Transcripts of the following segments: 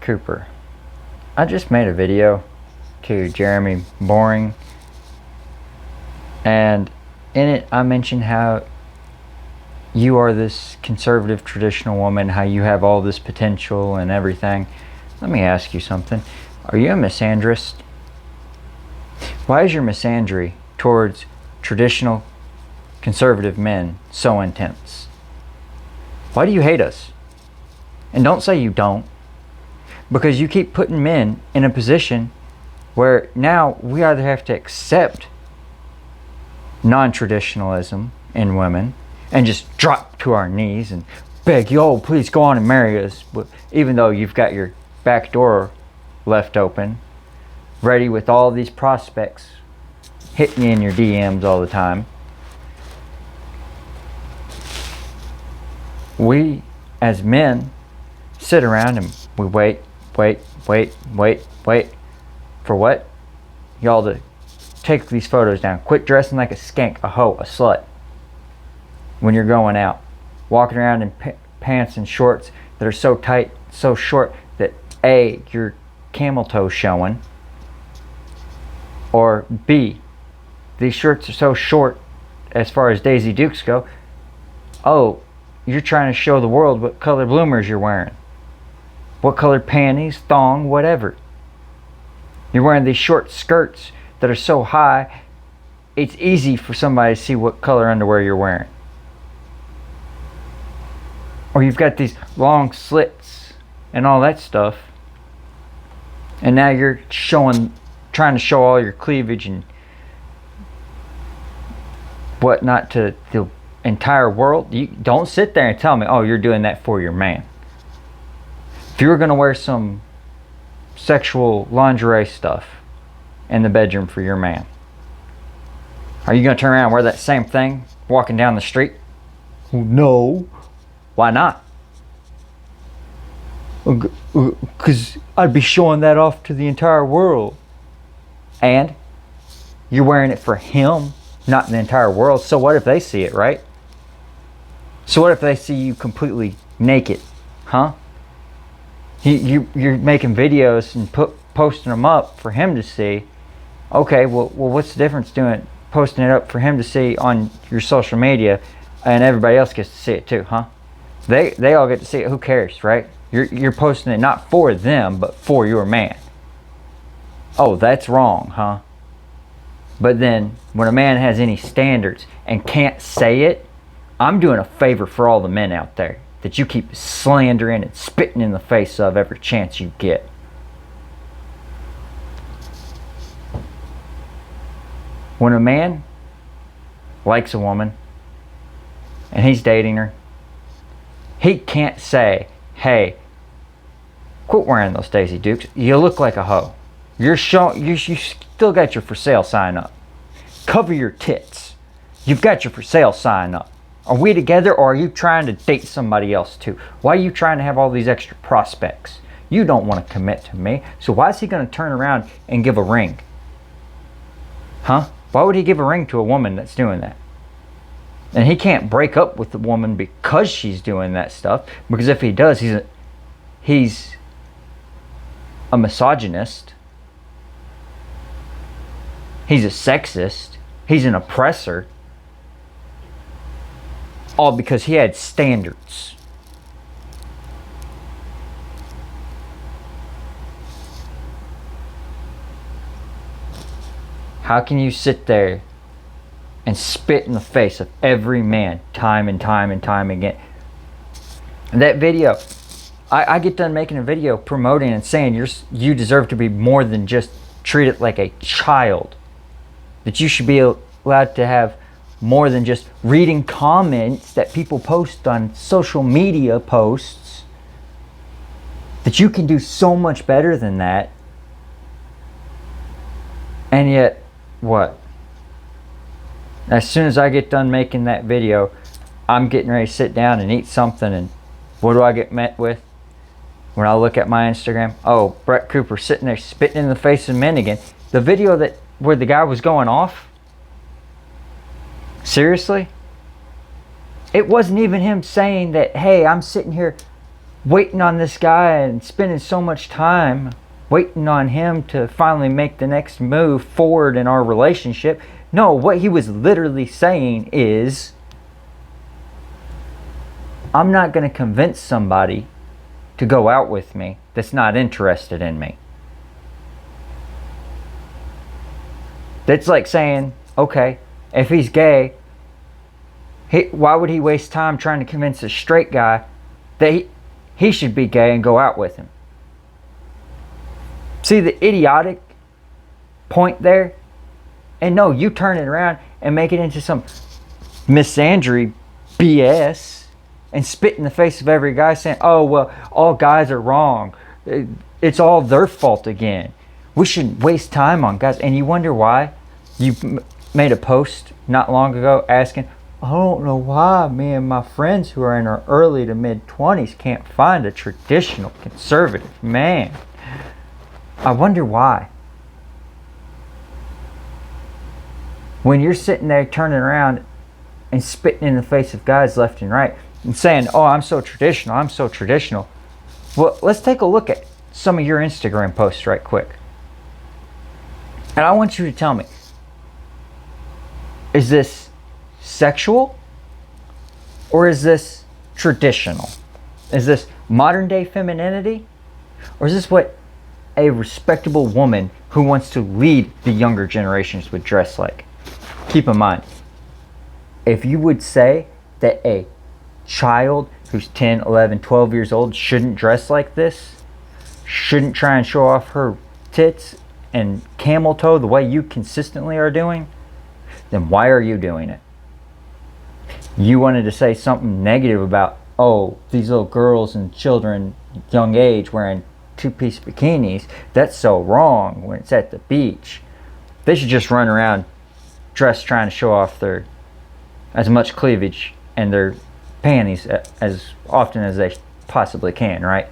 Cooper. I just made a video to Jeremy Boring, and in it I mentioned how you are this conservative traditional woman, how you have all this potential and everything. Let me ask you something. Are you a misandrist? Why is your misandry towards traditional conservative men so intense? Why do you hate us? And don't say you don't, because you keep putting men in a position where now we either have to accept non-traditionalism in women and just drop to our knees and beg, yo, please go on and marry us, even though you've got your back door left open, ready with all these prospects hitting you in your DMs all the time. We, as men, sit around and we wait for what? Y'all to take these photos down. Quit dressing like a skank, a hoe, a slut when you're going out. Walking around in pants and shorts that are so tight, so short that A, your camel toe showing, or B, these shirts are so short as far as Daisy Dukes go. Oh, you're trying to show the world what color bloomers you're wearing. What color panties, thong, whatever. You're wearing these short skirts that are so high, it's easy for somebody to see what color underwear you're wearing. Or you've got these long slits and all that stuff, and now you're trying to show all your cleavage and whatnot to the entire world. You don't sit there and tell me, oh, you're doing that for your man. If you were going to wear some sexual lingerie stuff in the bedroom for your man, are you going to turn around and wear that same thing walking down the street? No. Why not? Because I'd be showing that off to the entire world. And you're wearing it for him, not the entire world. So what if they see it, right? So what if they see you completely naked? Huh? You're making videos and posting them up for him to see. Okay, well what's the difference posting it up for him to see on your social media and everybody else gets to see it too, huh? They all get to see it. Who cares, right? You're posting it not for them, but for your man. Oh, that's wrong, huh? But then when a man has any standards and can't say it, I'm doing a favor for all the men out there that you keep slandering and spitting in the face of every chance you get. When a man likes a woman and he's dating her, he can't say, hey, quit wearing those Daisy Dukes. You look like a hoe. You still got your for sale sign up. Cover your tits. You've got your for sale sign up. Are we together, or are you trying to date somebody else too? Why are you trying to have all these extra prospects? You don't want to commit to me, so why is he going to turn around and give a ring? Huh? Why would he give a ring to a woman that's doing that? And he can't break up with the woman because she's doing that stuff, because if he does, he's a misogynist. He's a sexist. He's an oppressor. All because he had standards. How can you sit there and spit in the face of every man time and time and time again? That video, I get done making a video promoting and saying you deserve to be more than just treated like a child. That you should be allowed to have more than just reading comments that people post on social media posts. That you can do so much better than that. And yet, what? As soon as I get done making that video, I'm getting ready to sit down and eat something, and what do I get met with? When I look at my Instagram, oh, Brett Cooper sitting there spitting in the face of men again. The video where the guy was going off, seriously? It wasn't even him saying that, hey, I'm sitting here waiting on this guy and spending so much time waiting on him to finally make the next move forward in our relationship. No, what he was literally saying is, I'm not going to convince somebody to go out with me that's not interested in me. That's like saying, okay, if he's gay, why would he waste time trying to convince a straight guy that he should be gay and go out with him? See the idiotic point there? And no, you turn it around and make it into some misandry BS and spit in the face of every guy saying, oh, well, all guys are wrong. It's all their fault again. We shouldn't waste time on guys. And you wonder why? You made a post not long ago asking, I don't know why me and my friends who are in our early to mid 20s can't find a traditional conservative man. I wonder why. When you're sitting there turning around and spitting in the face of guys left and right and saying, oh, I'm so traditional, I'm so traditional. Well, let's take a look at some of your Instagram posts right quick. And I want you to tell me, is this sexual or is this traditional? Is this modern day femininity or is this what a respectable woman who wants to lead the younger generations would dress like? Keep in mind, if you would say that a child who's 10, 11, 12 years old shouldn't dress like this, shouldn't try and show off her tits and camel toe the way you consistently are doing, then why are you doing it? You wanted to say something negative about, oh, these little girls and children young age wearing two-piece bikinis. That's so wrong when it's at the beach. They should just run around dressed trying to show off their as much cleavage and their panties as often as they possibly can, right?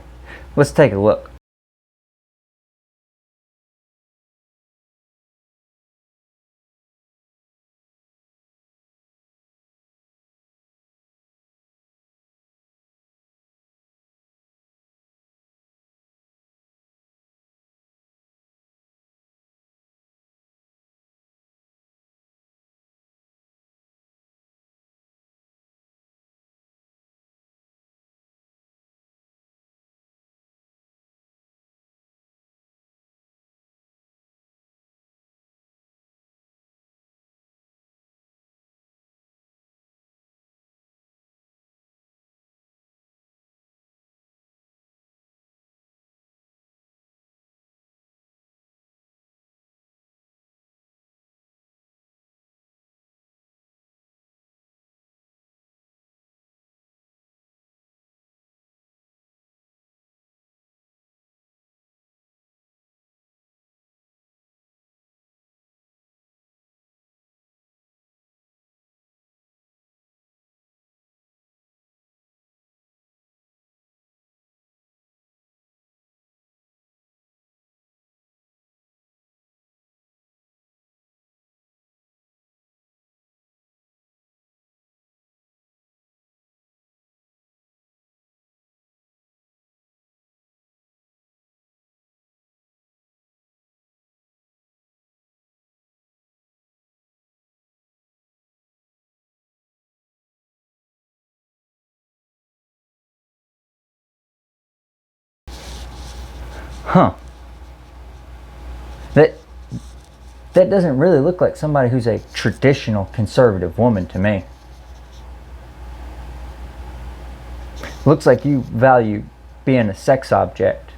Let's take a look. Huh. That doesn't really look like somebody who's a traditional conservative woman to me. Looks like you value being a sex object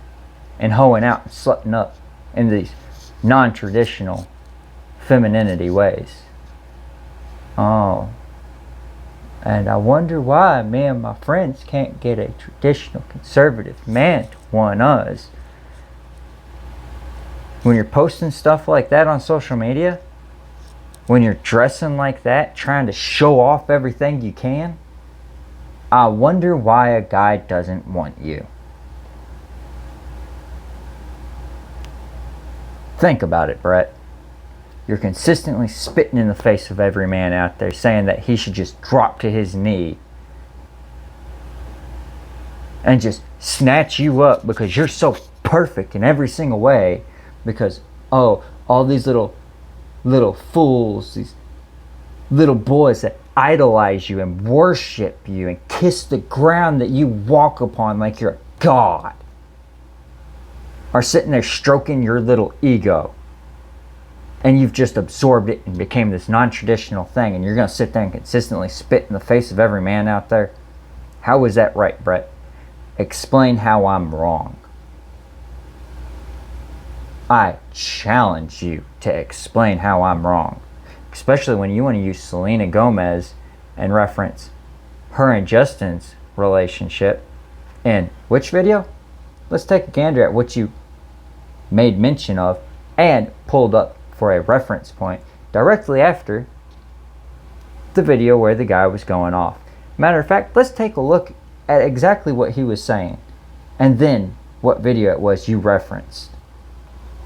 and hoeing out and slutting up in these non-traditional femininity ways. Oh. And I wonder why me and my friends can't get a traditional conservative man to want us. When you're posting stuff like that on social media, when you're dressing like that, trying to show off everything you can, I wonder why a guy doesn't want you. Think about it, Brett. You're consistently spitting in the face of every man out there saying that he should just drop to his knee and just snatch you up because you're so perfect in every single way, because all these little fools, these little boys that idolize you and worship you and kiss the ground that you walk upon like you're a god, are sitting there stroking your little ego, and you've just absorbed it and became this non-traditional thing, and you're going to sit there and consistently spit in the face of every man out there? How is that right, Brett? Explain how I'm wrong. I challenge you to explain how I'm wrong, especially when you want to use Selena Gomez and reference her and Justin's relationship in which video? Let's take a gander at what you made mention of and pulled up for a reference point directly after the video where the guy was going off. Matter of fact, let's take a look at exactly what he was saying and then what video it was you referenced.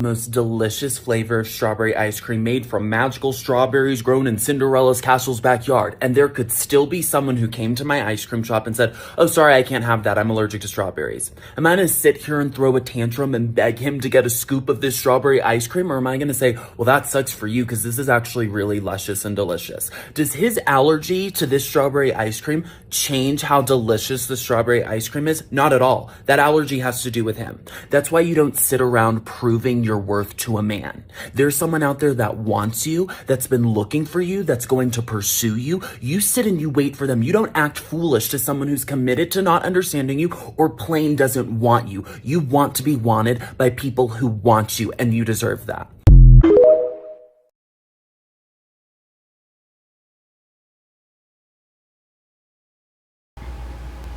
Most delicious flavor of strawberry ice cream made from magical strawberries grown in Cinderella's castle's backyard. And there could still be someone who came to my ice cream shop and said, "Oh, sorry, I can't have that. I'm allergic to strawberries." Am I going to sit here and throw a tantrum and beg him to get a scoop of this strawberry ice cream? Or am I going to say, "Well, that sucks for you because this is actually really luscious and delicious"? Does his allergy to this strawberry ice cream change how delicious the strawberry ice cream is? Not at all. That allergy has to do with him. That's why you don't sit around proving your worth to a man. There's someone out there that wants you, that's been looking for you, that's going to pursue you. You sit and you wait for them. You don't act foolish to someone who's committed to not understanding you or plain doesn't want you. You want to be wanted by people who want you, and you deserve that.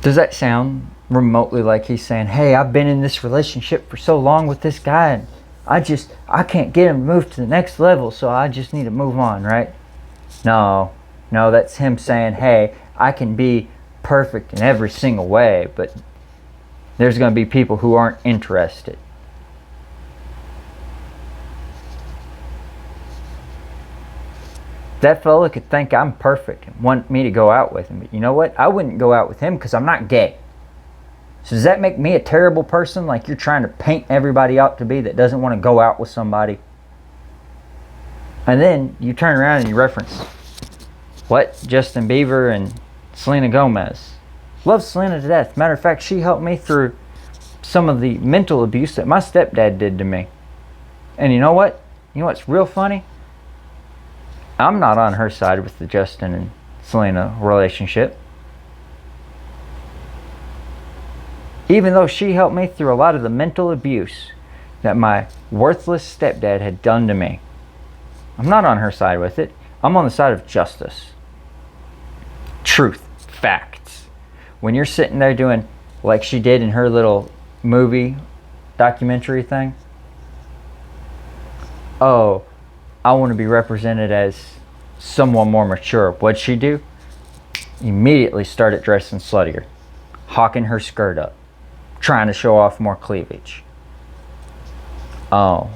Does that sound remotely like he's saying, "Hey, I've been in this relationship for so long with this guy, and I can't get him to move to the next level, so I just need to move on," right? No, that's him saying, "Hey, I can be perfect in every single way, but there's going to be people who aren't interested." That fella could think I'm perfect and want me to go out with him, but you know what? I wouldn't go out with him because I'm not gay. So does that make me a terrible person, like you're trying to paint everybody out to be that doesn't want to go out with somebody? And then you turn around and you reference what? Justin Bieber and Selena Gomez. Love Selena to death. Matter of fact, she helped me through some of the mental abuse that my stepdad did to me. And you know what? You know what's real funny? I'm not on her side with the Justin and Selena relationship. Even though she helped me through a lot of the mental abuse that my worthless stepdad had done to me, I'm not on her side with it. I'm on the side of justice. Truth. Facts. When you're sitting there doing like she did in her little movie documentary thing, "Oh, I want to be represented as someone more mature." What'd she do? Immediately started dressing sluttier, hawking her skirt up, trying to show off more cleavage. Oh,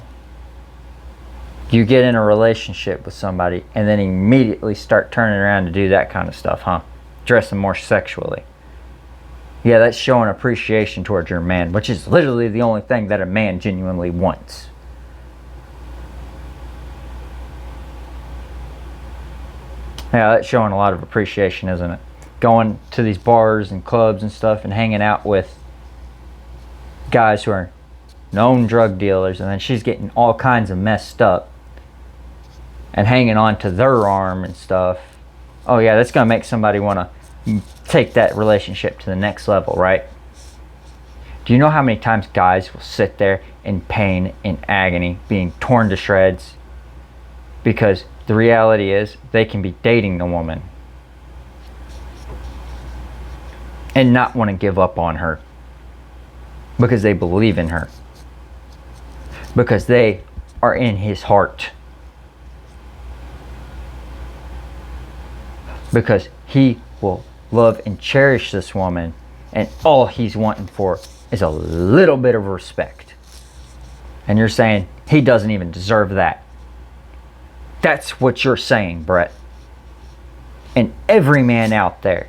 you get in a relationship with somebody and then immediately start turning around to do that kind of stuff, huh? Dressing more sexually. Yeah, that's showing appreciation towards your man, which is literally the only thing that a man genuinely wants. Yeah, that's showing a lot of appreciation, isn't it? Going to these bars and clubs and stuff and hanging out with guys who are known drug dealers, and then she's getting all kinds of messed up and hanging on to their arm and stuff. Oh yeah, that's going to make somebody want to take that relationship to the next level, right? Do you know how many times guys will sit there in pain, in agony, being torn to shreds because the reality is they can be dating the woman and not want to give up on her because they believe in her, because they are in his heart, because he will love and cherish this woman, and all he's wanting for is a little bit of respect. And you're saying he doesn't even deserve that. That's what you're saying, Brett. And every man out there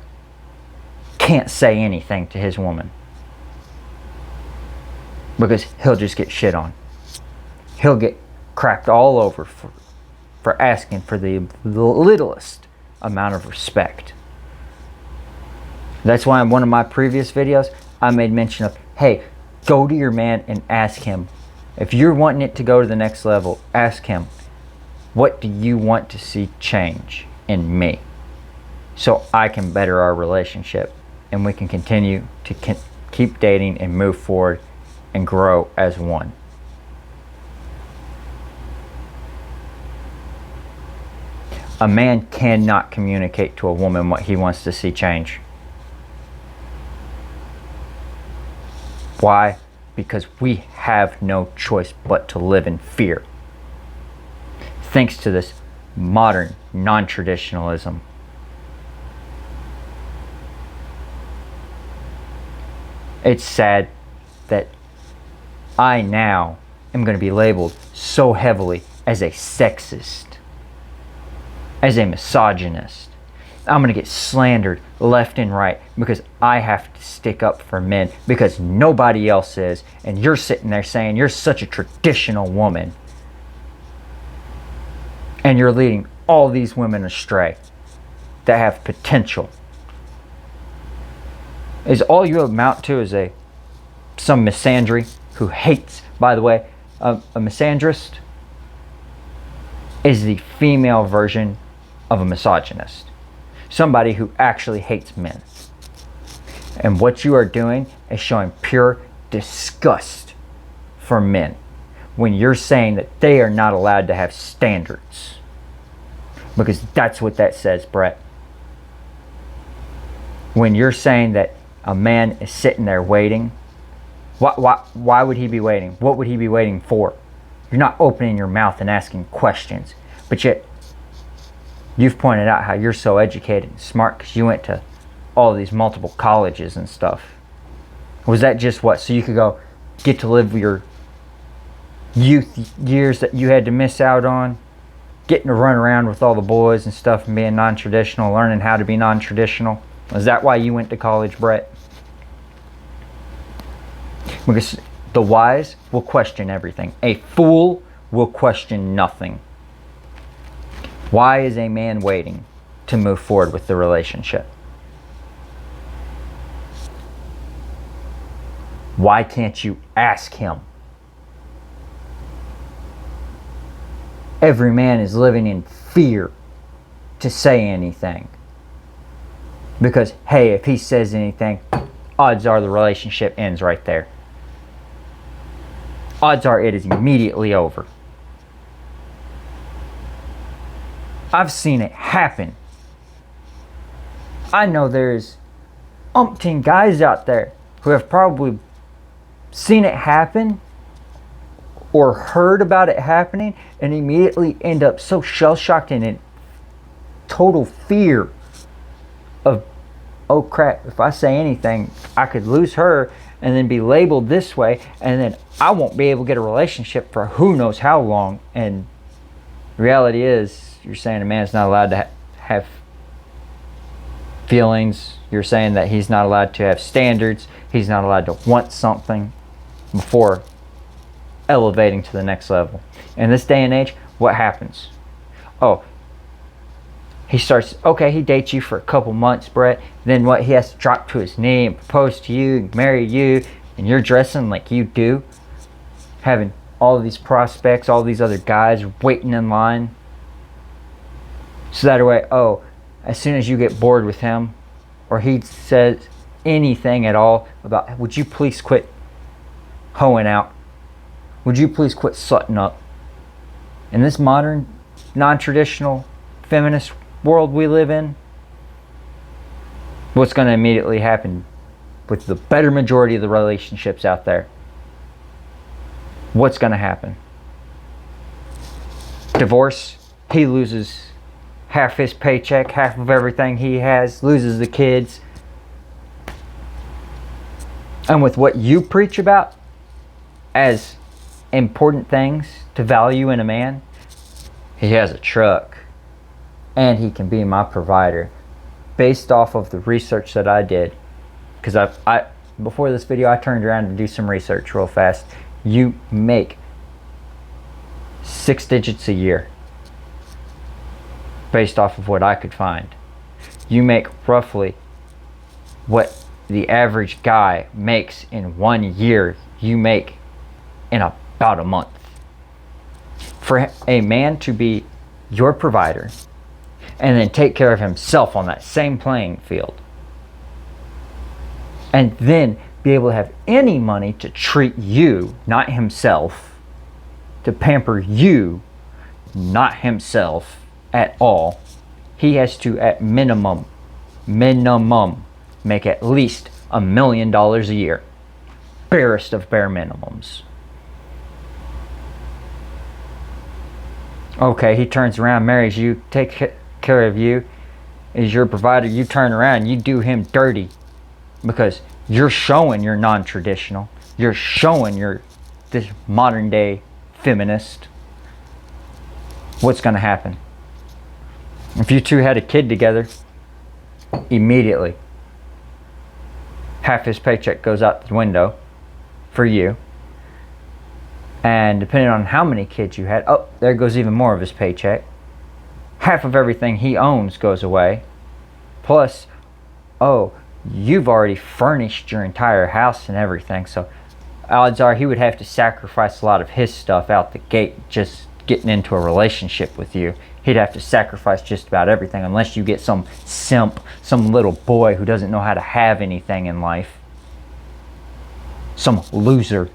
can't say anything to his woman. because he'll just get shit on. He'll get crapped all over for asking for the littlest amount of respect. That's why in one of my previous videos, I made mention of, hey, go to your man and ask him. If you're wanting it to go to the next level, ask him, what do you want to see change in me? So I can better our relationship and we can continue to keep dating and move forward and grow as one. A man cannot communicate to a woman what he wants to see change. Why? Because we have no choice but to live in fear. Thanks to this modern non-traditionalism. It's sad that I now am going to be labeled so heavily as a sexist, as a misogynist. I'm going to get slandered left and right because I have to stick up for men because nobody else is, and you're sitting there saying you're such a traditional woman and you're leading all these women astray that have potential. Is all you amount to is some misandry who hates, by the way, a misandrist is the female version of a misogynist. Somebody who actually hates men. And what you are doing is showing pure disgust for men when you're saying that they are not allowed to have standards. Because that's what that says, Brett. When you're saying that a man is sitting there waiting, why would he be waiting? What would he be waiting for? You're not opening your mouth and asking questions. But yet, you've pointed out how you're so educated and smart because you went to all these multiple colleges and stuff. Was that just what? So you could go get to live your youth years that you had to miss out on? Getting to run around with all the boys and stuff and being non-traditional, learning how to be non-traditional? Is that why you went to college, Brett? Because the wise will question everything. A fool will question nothing. Why is a man waiting to move forward with the relationship? Why can't you ask him? Every man is living in fear to say anything. Because, hey, if he says anything, odds are the relationship ends right there. Odds are it is immediately over. I've seen it happen. I know there's umpteen guys out there who have probably seen it happen or heard about it happening and immediately end up so shell-shocked and in total fear of, oh crap, if I say anything, I could lose her and then be labeled this way, and then I won't be able to get a relationship for who knows how long. And the reality is, you're saying a man's not allowed to have feelings. You're saying that he's not allowed to have standards. He's not allowed to want something before elevating to the next level. In this day and age, what happens? Oh, he dates you for a couple months, Brett. Then what? He has to drop to his knee and propose to you and marry you, and you're dressing like you do, having all of these prospects, all these other guys waiting in line. So that way, as soon as you get bored with him, or he says anything at all about, would you please quit hoeing out? Would you please quit slutting up? In this modern, non-traditional, feminist world we live in, what's going to immediately happen with the better majority of the relationships out there? What's going to happen? Divorce. He loses half his paycheck, half of everything he has, loses the kids. And with what you preach about as important things to value in a man, he has a truck and he can be my provider based off of the research that I did. Because before this video, I turned around to do some research real fast. You make 6 digits a year, based off of what I could find. You make roughly what the average guy makes in 1 year, you make in about a month. For a man to be your provider and then take care of himself on that same playing field, and then be able to have any money to treat you, not himself, to pamper you, not himself at all, he has to at minimum make at least $1 million a year. Barest of bare minimums. Okay, he turns around, marries you, takes care of you, is your provider. You turn around, you do him dirty because you're showing you're non-traditional. You're showing you're this modern day feminist. What's going to happen? If you two had a kid together, immediately half his paycheck goes out the window for you. And depending on how many kids you had, oh, there goes even more of his paycheck. Half of everything he owns goes away. Plus, oh, you've already furnished your entire house and everything, so odds are he would have to sacrifice a lot of his stuff out the gate just getting into a relationship with you. He'd have to sacrifice just about everything unless you get some simp, some little boy who doesn't know how to have anything in life. Some loser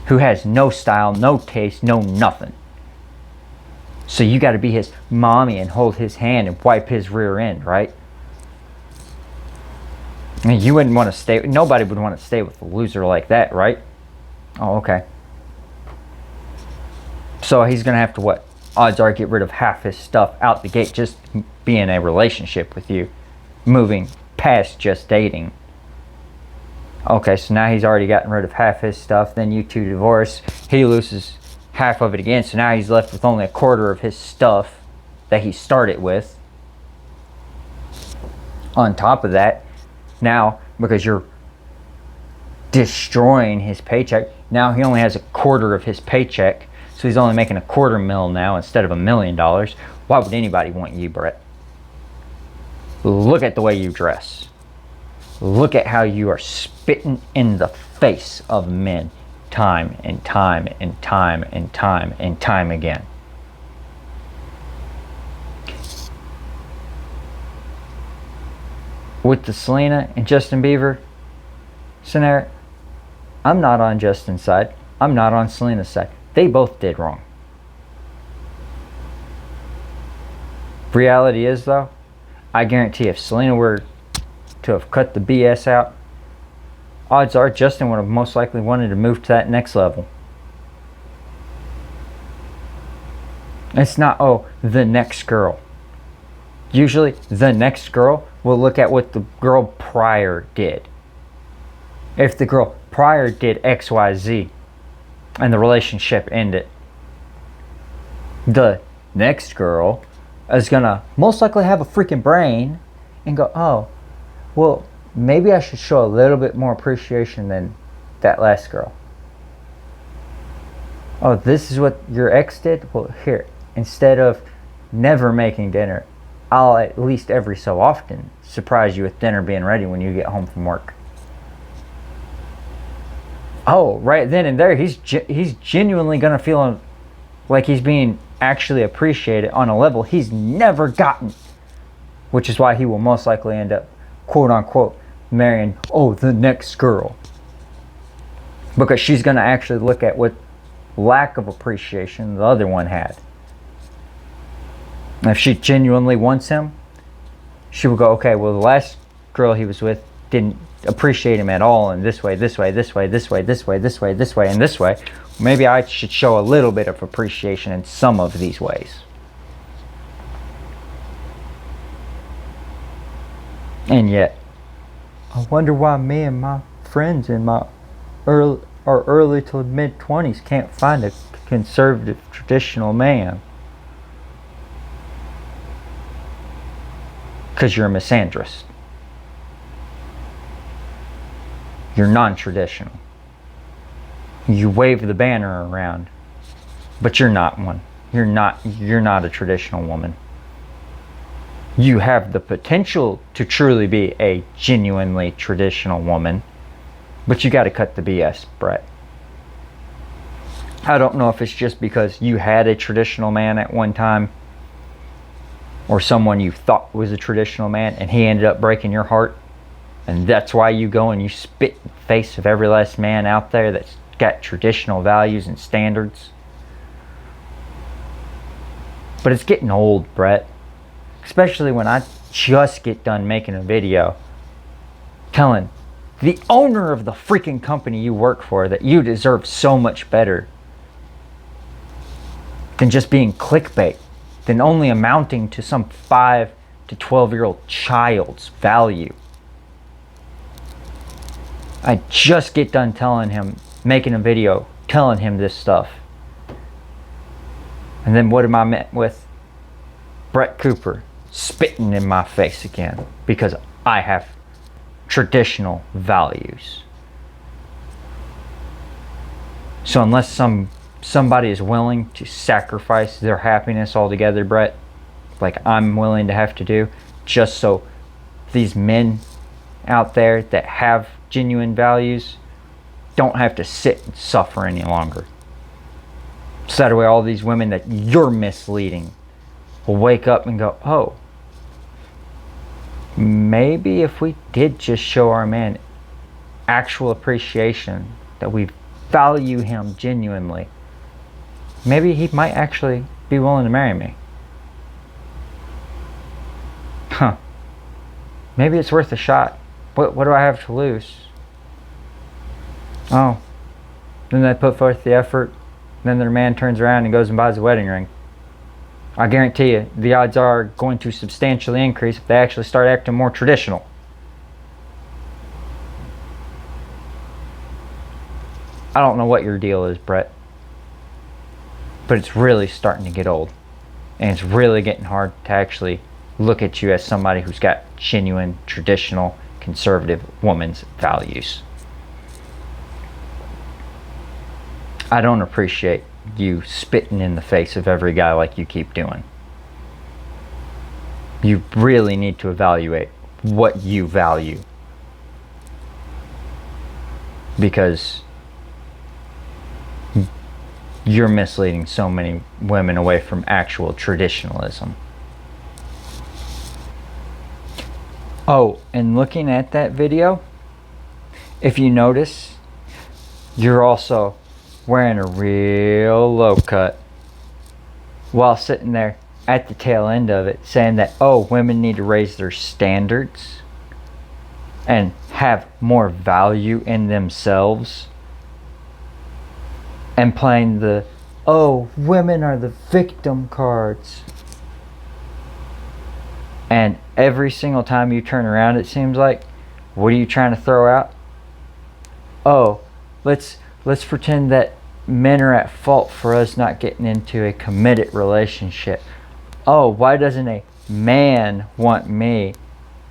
who has no style, no taste, no nothing. So you got to be his mommy and hold his hand and wipe his rear end, right? I mean, you wouldn't want to stay, nobody would want to stay with a loser like that, right? Oh, okay. So he's going to have to what? Odds are get rid of half his stuff out the gate, just be in a relationship with you. Moving past just dating. Okay, so now he's already gotten rid of half his stuff. Then you two divorce. He loses half of it again. So now he's left with only a quarter of his stuff that he started with. On top of that, now, because you're destroying his paycheck, now he only has a quarter of his paycheck. So he's only making $250,000 now instead of $1 million. Why would anybody want you, Brett? Look at the way you dress. Look at how you are spitting in the face of men time and time and time and time and time again. With the Selena and Justin Bieber scenario, I'm not on Justin's side. I'm not on Selena's side. They both did wrong. Reality is, though, I guarantee if Selena were to have cut the BS out, odds are Justin would have most likely wanted to move to that next level. It's not, oh, the next girl. Usually, the next girl will look at what the girl prior did. If the girl prior did X, Y, Z, and the relationship ended, the next girl is gonna most likely have a freaking brain and go, oh, well, maybe I should show a little bit more appreciation than that last girl. Oh, this is what your ex did? Well, here, instead of never making dinner, I'll at least every so often surprise you with dinner being ready when you get home from work. Oh, right then and there, he's genuinely going to feel like he's being actually appreciated on a level he's never gotten. Which is why he will most likely end up, quote unquote, marrying, oh, the next girl. Because she's going to actually look at what lack of appreciation the other one had. And if she genuinely wants him, she will go, okay, well, the last girl he was with didn't appreciate him at all, and this way, this way, this way, this way, this way, this way, this way, and this way. Maybe I should show a little bit of appreciation in some of these ways. And yet, I wonder why me and my friends in my early to mid-20s can't find a conservative, traditional man. Because you're a misandrist. You're non-traditional. You wave the banner around, but you're not one. You're not a traditional woman. You have the potential to truly be a genuinely traditional woman, but you got to cut the BS, Brett. I don't know if it's just because you had a traditional man at one time, or someone you thought was a traditional man and he ended up breaking your heart, and that's why you go and you spit in the face of every last man out there that's got traditional values and standards. But it's getting old, Brett. Especially when I just get done making a video telling the owner of the freaking company you work for that you deserve so much better than just being clickbait, than only amounting to some 5 to 12-year-old child's value. I just get done telling him, making a video, telling him this stuff. And then what am I met with? Brett Cooper spitting in my face again because I have traditional values. So unless somebody is willing to sacrifice their happiness altogether, Brett, like I'm willing to have to do, just so these men out there that have genuine values don't have to sit and suffer any longer. So that way all these women that you're misleading will wake up and go, oh, maybe if we did just show our man actual appreciation, that we value him genuinely, maybe he might actually be willing to marry me. Huh. Maybe it's worth a shot. What do I have to lose? Oh. Then they put forth the effort. Then their man turns around and goes and buys a wedding ring. I guarantee you, the odds are going to substantially increase if they actually start acting more traditional. I don't know what your deal is, Brett, but it's really starting to get old. And it's really getting hard to actually look at you as somebody who's got genuine, traditional, conservative woman's values. I don't appreciate you spitting in the face of every guy like you keep doing. You really need to evaluate what you value, because you're misleading so many women away from actual traditionalism. Oh, and looking at that video, if you notice, you're also wearing a real low cut while sitting there at the tail end of it saying that, oh, women need to raise their standards and have more value in themselves, and playing the, oh, women are the victim cards. And every single time you turn around, it seems like, what are you trying to throw out? Oh, let's pretend that men are at fault for us not getting into a committed relationship. Oh, why doesn't a man want me?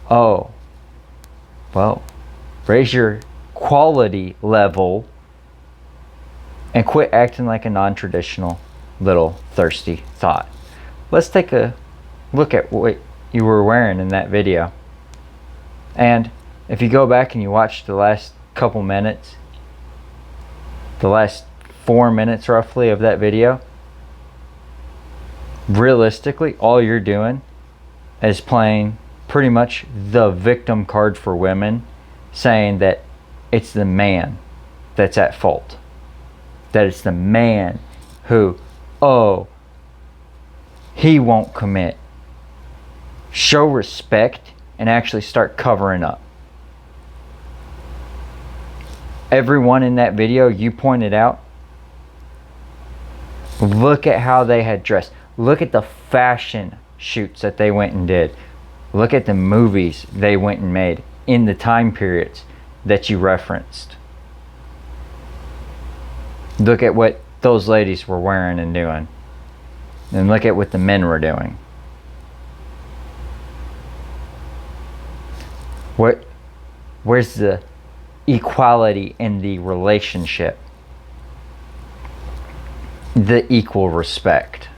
Oh, well, raise your quality level and quit acting like a non-traditional little thirsty thought. Let's take a look at what you were wearing in that video. And if you go back and you watch the last couple minutes, the last 4 minutes roughly of that video, realistically all you're doing is playing pretty much the victim card for women, saying that it's the man that's at fault, that it's the man who, oh, he won't commit. Show respect and actually start covering up. Everyone in that video you pointed out, look at how they had dressed. Look at the fashion shoots that they went and did. Look at the movies they went and made in the time periods that you referenced. Look at what those ladies were wearing and doing. And look at what the men were doing. Where's the equality in the relationship, the equal respect.